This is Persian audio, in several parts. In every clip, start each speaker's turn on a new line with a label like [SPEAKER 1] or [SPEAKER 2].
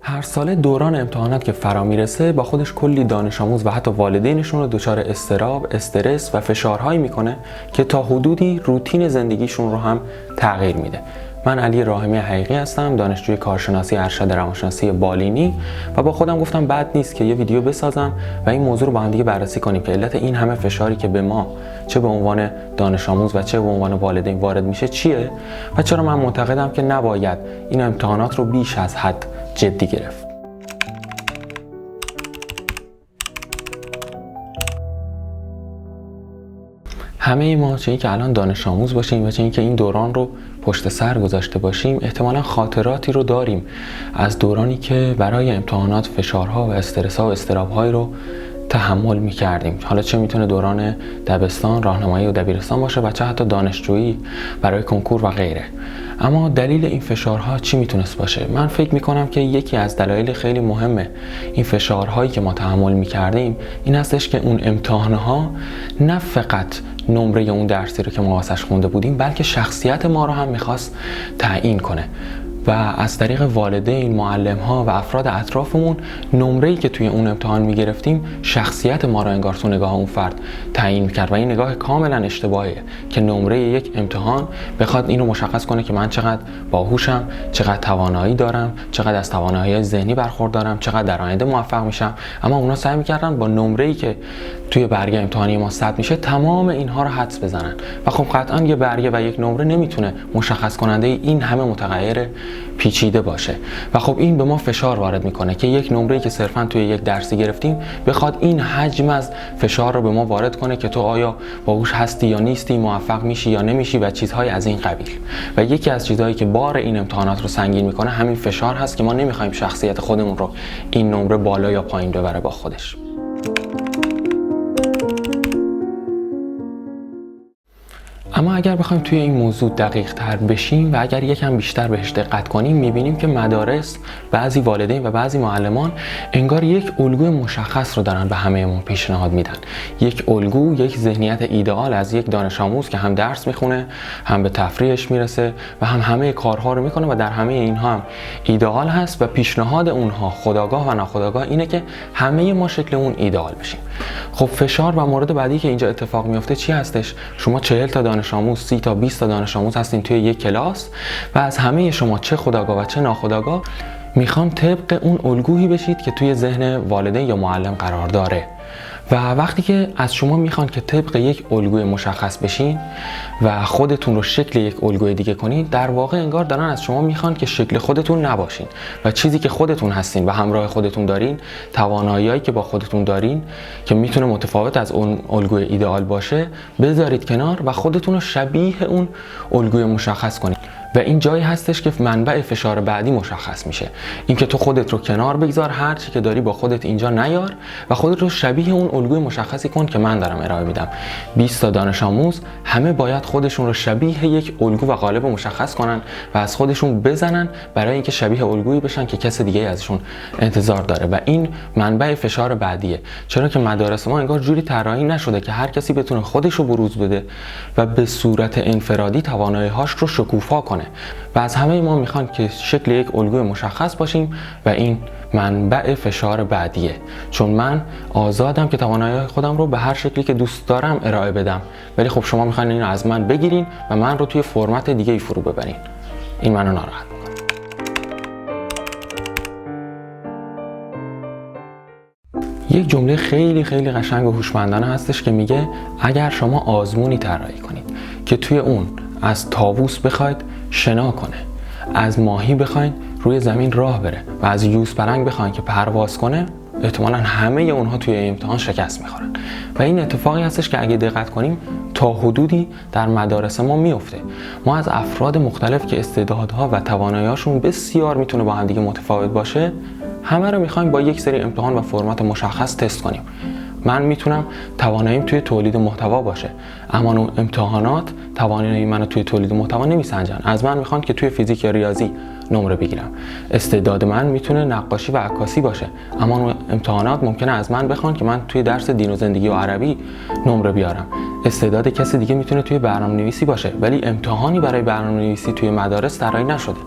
[SPEAKER 1] هر ساله دوران امتحانات که فرا میرسه با خودش کلی دانش آموز و حتی والدینشون رو دچار اضطراب، استرس و فشارهایی میکنه که تا حدودی روتین زندگیشون رو هم تغییر میده. من علی راحمی حقیقی هستم، دانشجوی کارشناسی ارشد روانشناسی بالینی و با خودم گفتم بد نیست که یه ویدیو بسازم و این موضوع رو با هم دیگه بررسی کنیم که علت این همه فشاری که به ما چه به عنوان دانش آموز و چه به عنوان والدین وارد میشه چیه و چرا من معتقدم که نباید این امتحانات رو بیش از حد جدی گرفت. همه ما چه اینکه الان دانش آموز باشیم و چه اینکه این دوران رو پشت سر گذاشته باشیم احتمالاً خاطراتی رو داریم از دورانی که برای امتحانات فشارها و استرس‌ها و اضطراب‌هایی رو تحمل می‌کردیم. حالا چه میتونه دوران دبستان، راهنمایی و دبیرستان باشه و چه حتی دانشجویی برای کنکور و غیره. اما دلیل این فشارها چی میتونست باشه؟ من فکر میکنم که یکی از دلایل خیلی مهمه این فشارهایی که ما تحمل میکردیم این هستش که اون امتحانها نه فقط نمره اون درسی رو که ما واسش خونده بودیم بلکه شخصیت ما رو هم میخواست تعیین کنه و از طریق والدین، معلم‌ها و افراد اطرافمون نمره‌ای که توی اون امتحان می‌گرفتیم شخصیت ما رو انگار تو نگاه اون فرد تعیین می‌کرد و این نگاه کاملا اشتباهیه که نمره یک امتحان بخواد اینو مشخص کنه که من چقدر باهوشم، چقدر توانایی دارم، چقدر از توانایی ذهنی برخوردارم، چقدر در آینده موفق میشم. اما اونا سعی می‌کردن با نمره‌ای که توی برگه امتحانی ما ثبت میشه تمام اینها رو حدس بزنن و خب قطعاً یه برگه و یک نمره نمیتونه مشخص کننده این همه متغیر پیچیده باشه و خب این به ما فشار وارد میکنه که یک نمره‌ای که صرفاً توی یک درسی گرفتیم بخواد این حجم از فشار رو به ما وارد کنه که تو آیا باهوش هستی یا نیستی، موفق میشی یا نمیشی و چیزهای از این قبیل. و یکی از چیزهایی که بار این امتحانات رو سنگین میکنه همین فشار هست که ما نمیخوایم شخصیت خودمون رو این نمره بالا یا پایین ببره با خودش. اما اگر بخوایم توی این موضوع دقیق تر بشیم و اگر یکم بیشتر بهش دقت کنیم میبینیم که مدارس، بعضی والدین و بعضی معلمان انگار یک الگوی مشخص رو دارن به همه‌مون پیشنهاد میدن. یک الگو، یک ذهنیت ایدئال از یک دانش آموز که هم درس میخونه، هم به تفریحش میرسه و هم همه کارها رو میکنه و در همه اینها هم ایدئال هست و پیشنهاد اونها خودآگاه و ناخودآگاه اینه که همه ما شکل اون ایدئال بشیم. خب فشار و مورد بعدی که اینجا اتفاق میفته چی هستش؟ شما 40 تا دانش آموز، 30 تا 20 تا دانش آموز هستین توی یک کلاس و از همه شما چه خودآگاه و چه ناخودآگاه میخوان طبق اون الگویی بشید که توی ذهن والدین یا معلم قرار داره. و وقتی که از شما میخوان که طبق یک الگوی مشخص بشین و خودتون رو شکل یک الگوی دیگه کنین، در واقع انگار دارن از شما میخوان که شکل خودتون نباشین و چیزی که خودتون هستین و همراه خودتون دارین، تواناییایی که با خودتون دارین که میتونه متفاوت از اون الگوی ایدئال باشه بذارید کنار و خودتون رو شبیه اون الگوی مشخص کنید. و این جایی هستش که منبع فشار بعدی مشخص میشه. اینکه تو خودت رو کنار بگذار، هر چی که داری با خودت اینجا نیار و خودت رو شبیه اون الگوی مشخصی کن که من دارم ارائه میدم. 20 تا دانش آموز همه باید خودشون رو شبیه یک الگو و قالب مشخص کنن و از خودشون بزنن برای اینکه شبیه الگویی بشن که کس دیگه ازشون انتظار داره و این منبع فشار بعدیه. چرا که مدارس ما انگار جوری طراحی نشده که هر کسی بتونه خودش رو بروز بده و به صورت انفرادی توانایی‌هاش رو شکوفا کنه. و از همه ما میخوان که شکل یک الگوی مشخص باشیم و این منبع فشار بعدیه. چون من آزادم که توانایی خودم رو به هر شکلی که دوست دارم ارائه بدم، ولی خب شما میخواین اینو از من بگیرین و من رو توی فرمت دیگه ای فرو ببرین. این منو ناراحت میکنه. یک جمله خیلی خیلی قشنگ و هوشمندانه هستش که میگه اگر شما آزمونی طراحی کنید که توی اون از طاووس بخواید شنا کنه، از ماهی بخواید روی زمین راه بره و از یوز پلنگ بخواید که پرواز کنه، احتمالاً همه اونها توی امتحان شکست میخورن. و این اتفاقی هستش که اگه دقت کنیم تا حدودی در مدارس ما میفته. ما از افراد مختلف که استعدادها و توانایی‌هاشون بسیار میتونه با هم دیگه متفاوت باشه، همه رو میخوایم با یک سری امتحان و فرمت مشخص تست کنیم. من میتونم تواناییم توی تولید محتوا باشه، اما امتحانات توانایی منو توی تولید محتوا نمیسنجن. از من میخوان که توی فیزیک یا ریاضی نمره بگیرم. استعداد من میتونه نقاشی و عکاسی باشه، اما اون امتحانات ممکنه از من بخوان که من توی درس دین و زندگی و عربی نمره بیارم. استعداد کسی دیگه میتونه توی برنامه‌نویسی باشه، ولی امتحانی برای برنامه‌نویسی توی مدارس طراحی نشده.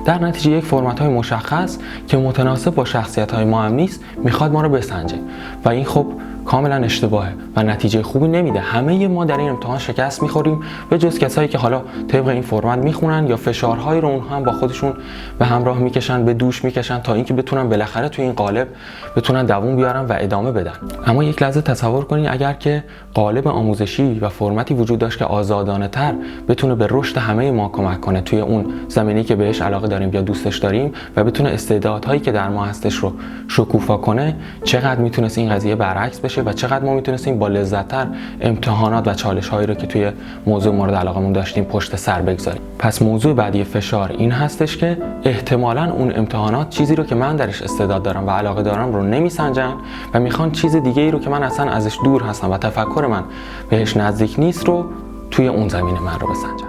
[SPEAKER 1] در نتیجه یک فرمت‌های مشخص که متناسب با شخصیت‌های ما هم نیست میخواد ما رو بسنجه و این خب کاملا اشتباهه و نتیجه خوبی نمیده. همه ما در این امتحان شکست میخوریم به جز کسایی که حالا طبق این فرمت میخونن یا فشارهایی رو اونها هم با خودشون به همراه میکشن، به دوش میکشن تا اینکه بتونن بالاخره توی این قالب بتونن دووم بیارن و ادامه بدن. اما یک لحظه تصور کنید اگر که قالب آموزشی و فرمتی وجود داشت که آزادانه تر بتونه به رشد همه ما کمک کنه توی اون زمینه‌ای که بهش علاقه داریم یا دوستش داریم و بتونه استعدادهایی که در ما هستش رو شکوفا کنه، چقدر میتونست این قضیه برعکس بشه و چقدر ما میتونستیم با لذت‌تر امتحانات و چالش‌هایی رو که توی موضوع مورد علاقمون داشتیم پشت سر بگذاریم. پس موضوع بعدی فشار این هستش که احتمالاً اون امتحانات چیزی رو که من درش استعداد دارم و علاقه دارم رو نمیسنجن و میخوان چیز دیگه‌ای رو که من اصلا ازش دور هستم و تفکر من بهش نزدیک نیست رو توی اون زمینه من رو بسنجن.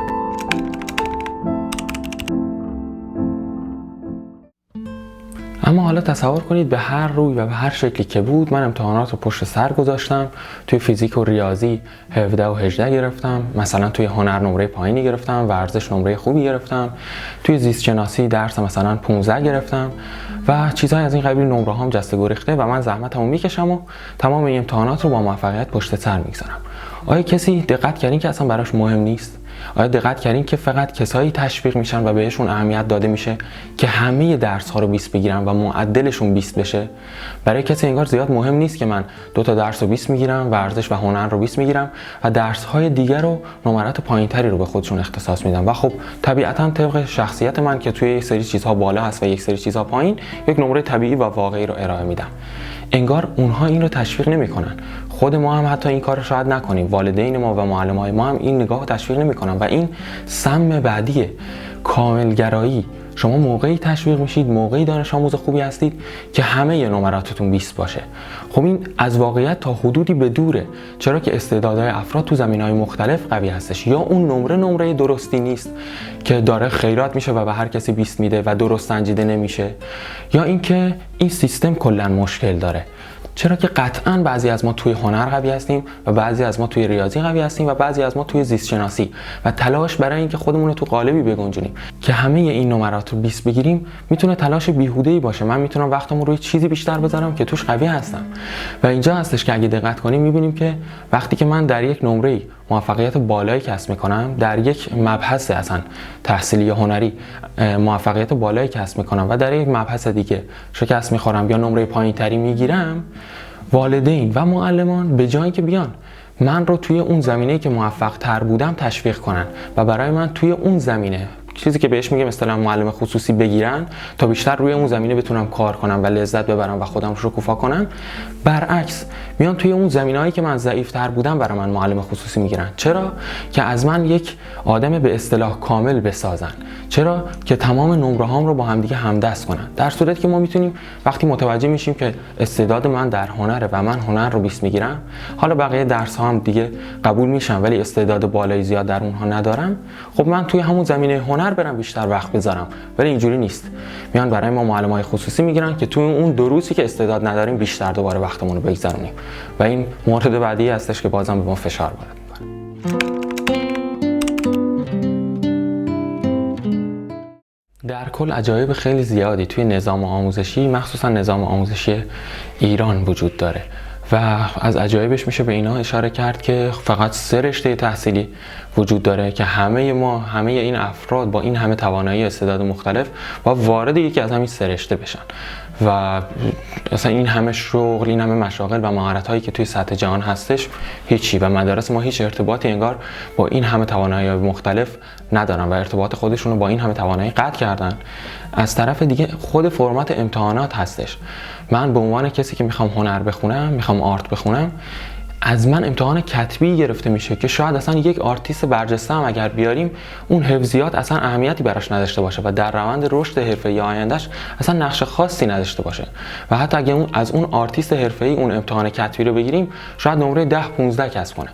[SPEAKER 1] اما حالا تصور کنید به هر روی و به هر شکلی که بود من امتحانات رو پشت سر گذاشتم. توی فیزیک و ریاضی 17 و 18 گرفتم، مثلا توی هنر نمره پایینی گرفتم، ورزش نمره خوبی گرفتم، توی زیست شناسی درس مثلا 15 گرفتم و چیزهای از این قبیل. نمره هام جسته گریخته و من زحمتمو میکشم و تمام این امتحانات رو با موفقیت پشت سر میگذارم. آیا کسی دقت کردین که اصلا براش مهم نیست؟ آیا دقت کردین که فقط کسایی تشویق میشن و بهشون اهمیت داده میشه که همه درس ها رو 20 بگیرن و معدلشون 20 بشه؟ برای کسی انگار زیاد مهم نیست که من 2 تا درس رو 20 میگیرم، ورزش و هنر رو 20 میگیرم و درس های دیگر رو نمرات پایینتری رو به خودشون اختصاص میدن و خب طبیعتا طبق شخصیت من که توی یک سری چیزها بالا هست و یک سری چیزها پایین، یک نمره طبیعی و واقعی رو ارائه میدم. انگار اونها این رو تشویق نمیکنن. خود ما هم حتی این کار رو شاید نکنیم، والدین ما و معلمای ما هم این نگاه رو تشویق نمیکنن و این سم بعدیه. کاملگرایی. شما موقعی تشویق میشید، موقعی دانش آموز خوبی هستید که همه نمراتتون 20 باشه. خب این از واقعیت تا حدودی به دوره، چرا که استعدادهای افراد تو زمینهای مختلف قوی هستش. یا اون نمره درستی نیست که داره خیرات میشه و به هر کسی 20 میده و درست سنجیده نمیشه، یا اینکه این سیستم کلا مشکل داره. چرا که قطعاً بعضی از ما توی هنر قوی هستیم و بعضی از ما توی ریاضی قوی هستیم و بعضی از ما توی زیست شناسی و تلاش برای اینکه خودمون رو تو قالبی بگنجونیم که همه این نمرات رو 20 بگیریم میتونه تلاش بیهوده‌ای باشه. من میتونم وقتمو روی چیزی بیشتر بذارم که توش قوی هستم و اینجا هستش که اگه دقت کنیم میبینیم که وقتی که من در یک نمره‌ای موفقیت بالایی کسب میکنم، در یک مبحث اصلا تحصیلی یا هنری موفقیت بالایی کسب میکنم و در یک مبحث دیگه شکست میخورم یا نمره پایینتری میگیرم، والدین و معلمان به جایی که بیان من رو توی اون زمینه‌ای که موفق تر بودم تشویق کنن و برای من توی اون زمینه چیزی که بهش میگم اصطلاحاً معلم خصوصی بگیرن تا بیشتر روی اون زمینه بتونم کار کنم و لذت ببرم و خودم رو شکوفا کنم، برعکس میان توی اون زمینه‌ای که من ضعیف‌تر بودم برای من معلم خصوصی میگیرن. چرا؟ که از من یک آدم به اصطلاح کامل بسازن. چرا؟ که تمام نمره‌هام رو با هم دیگه همدست کنن. در صورتی که ما میتونیم وقتی متوجه میشیم که استعداد من در هنره و من هنر رو 20 میگیرم، حالا بقیه درس‌ها هم دیگه قبول میشن ولی استعداد بالایی زیاد در اونها ندارم، خب من توی همون زمینه هنر برم بیشتر وقت بذارم. ولی اینجوری نیست. میان برای ما معلمای خصوصی میگیرن که توی اون دروسی که استعداد نداریم بیشتر دوباره وقتمون رو بگذرونیم و این مورد بعدی هستش که بازم به ما فشار وارد میکنه. در کل عجایب خیلی زیادی توی نظام آموزشی، مخصوصا نظام آموزشی ایران وجود داره و از عجایبش میشه به اینا اشاره کرد که فقط 3 رشته تحصیلی وجود داره که همه این افراد با این همه توانایی استعداد مختلف با وارد یکی از همین 3 رشته بشن و اصلا این همه شغل، این همه مشاغل و مهارت‌هایی که توی سطح جهان هستش هیچی و مدارس ما هیچ ارتباطی انگار با این همه توانایی مختلف ندارن و ارتباط خودشون رو با این همه توانایی قطع کردن. از طرف دیگه خود فرمت امتحانات هستش. من به عنوان کسی که میخوام هنر بخونم، میخوام آرت بخونم، از من امتحان کتبی گرفته میشه که شاید اصلا یک آرتیست برجسته هم اگر بیاریم اون حفظیات اصلا اهمیتی براش نداشته باشه و در روند رشد حرفه‌ای آیندهش اصلا نقش خاصی نداشته باشه و حتی اگه اون از اون آرتیست حرفه‌ای اون امتحان کتبی رو بگیریم شاید نمره 10 15 کسب کنه.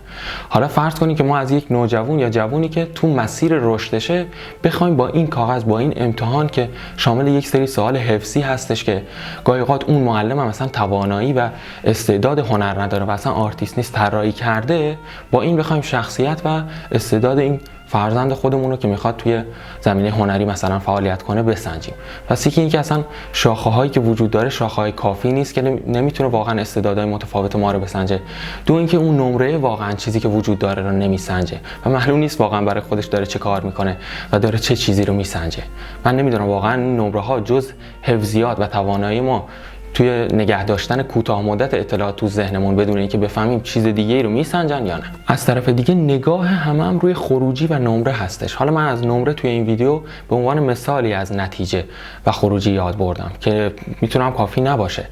[SPEAKER 1] حالا فرض کنیم که ما از یک نوجوان یا جوونی که تو مسیر رشدشه بخوایم با این کاغذ، با این امتحان که شامل یک سری سوال حفظی هستش که گاهی اوقات اون معلم هم مثلا توانایی و استعداد هنر نداره و اصلا آرتیست نیست طراحی کرده، با این بخوایم شخصیت و استعداد این فرزند خودمون رو که میخواد توی زمینه هنری مثلا فعالیت کنه بسنجیم. پس یکی این که اصلا شاخه هایی که وجود داره شاخه های کافی نیست که نمیتونه واقعا استعدادهای متفاوت ما رو بسنجه. دو اینکه اون نمره واقعا چیزی که وجود داره رو نمیسنجه و معلوم نیست واقعا برای خودش داره چه کار میکنه و داره چه چیزی رو میسنجه. من نمیدونم واقعا این نمره ها جز حفظیات و توانایی ما توی نگه داشتن کوتاه مدت اطلاعات تو ذهنمون بدون اینکه بفهمیم چیز دیگه‌ای رو میسنجن یا نه. از طرف دیگه نگاه هم روی خروجی و نمره هستش. حالا من از نمره توی این ویدیو به عنوان مثالی از نتیجه و خروجی یاد بردم که میتونم کافی نباشه،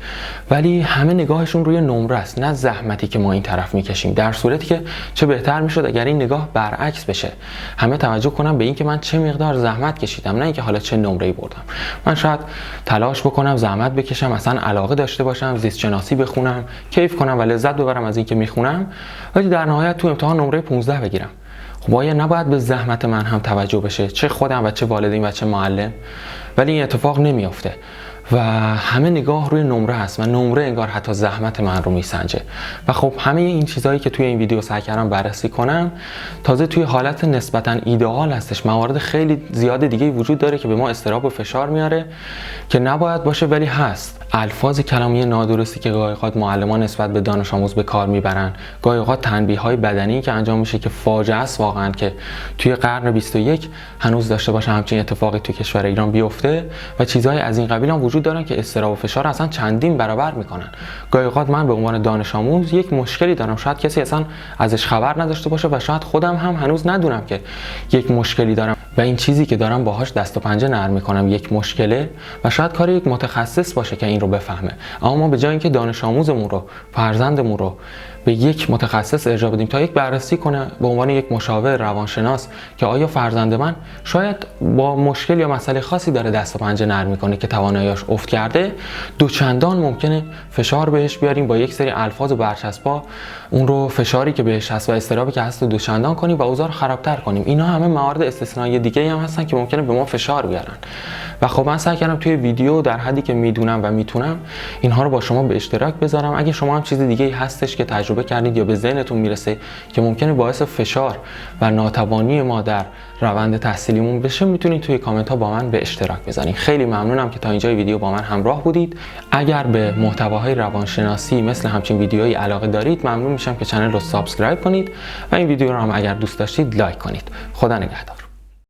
[SPEAKER 1] ولی همه نگاهشون روی نمره است، نه زحمتی که ما این طرف میکشیم. در صورتی که چه بهتر میشد اگر این نگاه برعکس بشه، همه توجه کنم به این که من چه مقدار زحمت کشیدم، نه اینکه حالا چه نمره‌ای بردم. من شاید تلاش بکنم، زحمت بکشم، مثلا علاقه داشته باشم، زیست شناسی بخونم، کیف کنم و لذت ببرم از اینکه میخونم، ولی در نهایت تو امتحان نمره 15 بگیرم. خب آیا نباید به زحمت من هم توجه بشه، چه خودم و چه والدین و چه معلم؟ ولی این اتفاق نمیافته و همه نگاه روی نمره هست و نمره انگار حتی زحمت من رو میسنجه. و خب همه این چیزهایی که توی این ویدیو سعی کردم بررسی کنم تازه توی حالت نسبتاً ایدئال هستش. موارد خیلی زیاد دیگه وجود داره که به ما اضطراب و فشار میاره که نباید باشه ولی هست. الفاظ کلامی نادرستی که گاهی اوقات معلمان نسبت به دانش آموز به کار میبرن، گاهی اوقات تنبیه‌های بدنی که انجام میشه که فاجعه است واقعا که توی قرن 21 هنوز داشته باشه همچین اتفاقی توی کشور ایران بیفته و چیزهای از این قبیل هم وجود دارن که اضطراب و فشار اصلا چندین برابر میکنن. گاهی اوقات من به عنوان دانش آموز یک مشکلی دارم، شاید کسی اصلا ازش خبر نداشته باشه و شاید خودم هم هنوز ندونم که یک مشکلی دارم و این چیزی که دارم باهاش دست و پنجه نرم میکنم یک مشکله و شاید کار یک متخصص باشه که این رو بفهمه. اما ما به جای اینکه دانش آموزمون رو، فرزندمون رو به یک متخصص ارجاع بدیم تا یک بررسی کنه به عنوان یک مشاور روانشناس که آیا فرزند من شاید با مشکل یا مسئله خاصی داره دست و پنجه نرم میکنه که تواناییاش افت کرده، دوچندان ممکنه فشار بهش بیاریم با یک سری الفاظ و برچسبا، اون رو فشاری که بهش هست و اضطرابی که هست رو دوچندان کنیم و اوضاع رو خرابتر کنیم. اینا همه موارد استثنایی دیگه هم هستن که ممکنه به ما فشار بیارن. و خب من سعی کردم توی ویدیو در حدی که میدونم و میتونم اینها رو با شما به اشتراک بذارم. اگه شما هم چیز دیگه هستش که تجربه کردید یا به ذهنتون میرسه که ممکنه باعث فشار و ناتوانی ما در روند تحصیلیمون بشه، میتونید توی کامنت ها با من به اشتراک بذارید. خیلی ممنونم که تا اینجای ویدیو با من همراه بودید. اگر به محتواهای روانشناسی مثل همچین ویدیوهایی علاقه دارید، ممنون میشم که کانال رو سابسکرایب کنید و این ویدیو رو هم اگر دوست داشتید لایک کنید. خدا نگهدار.